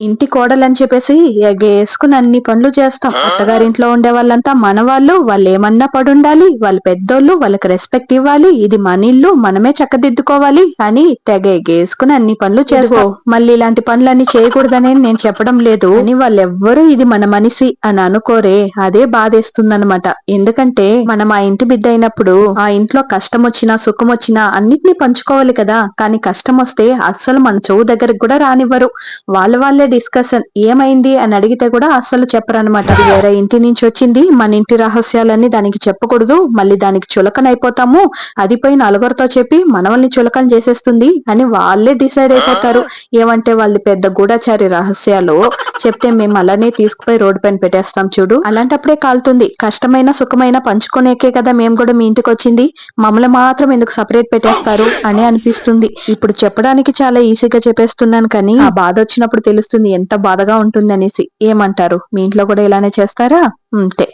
ఇంటి కోడలని చెప్పేసి ఎగేసుకుని అన్ని పనులు చేస్తాం. అత్తగారింట్లో ఉండే వాళ్ళంతా మనవాళ్ళు, వాళ్ళేమన్నా పడుండాలి, వాళ్ళు పెద్దోళ్ళు, వాళ్ళకి రెస్పెక్ట్ ఇవ్వాలి, ఇది మన ఇల్లు, మనమే చక్కదిద్దుకోవాలి అని తెగ ఎగేసుకుని అన్ని పనులు చేస్తాం. మళ్ళీ ఇలాంటి పనులన్నీ చేయకూడదని నేను చెప్పడం లేదు అని వాళ్ళెవ్వరూ ఇది మన మనిషి అని అనుకోరే, అదే బాధేస్తుందన్నమాట. ఎందుకంటే మనం ఆ ఇంటి బిడ్డ అయినప్పుడు ఆ ఇంట్లో కష్టం వచ్చినా సుఖం వచ్చినా అన్నిటినీ పంచుకోవాలి కదా. కానీ కష్టం వస్తే అస్సలు మన చెవు దగ్గరికి కూడా రానివ్వరు. వాళ్ళే డిస్కషన్ ఏమైంది అని అడిగితే కూడా అస్సలు చెప్పరనమాట. అది వేరే ఇంటి నుంచి వచ్చింది, మన ఇంటి రహస్యాలన్నీ దానికి చెప్పకూడదు, మళ్ళీ దానికి చులకనైపోతాము, అది పోయి నలుగురితో చెప్పి మనల్ని చులకన చేసేస్తుంది అని వాళ్ళే డిసైడ్ అయిపోతారు. ఏమంటే వాళ్ళు పెద్ద గూఢచారి రహస్యాలు చెప్తే మేము అలానే తీసుకుపోయి రోడ్డు పైన పెట్టేస్తాం చూడు, అలాంటప్పుడే కాలుతుంది. కష్టమైన సుఖమైన పంచుకునేకే కదా మేము కూడా మీ ఇంటికి వచ్చింది, మమ్మల్ని మాత్రం ఎందుకు సపరేట్ పెట్టేస్తారు అని అనిపిస్తుంది. ఇప్పుడు చెప్పడానికి చాలా ఈజీగా చెప్పేస్తున్నాను, కానీ ఆ బాధ వచ్చినప్పుడు తెలుస్తుంది ఎంత బాధగా ఉంటుంది అనేసి. ఏమంటారు, మీ ఇంట్లో కూడా ఇలానే చేస్తారా? అంతే.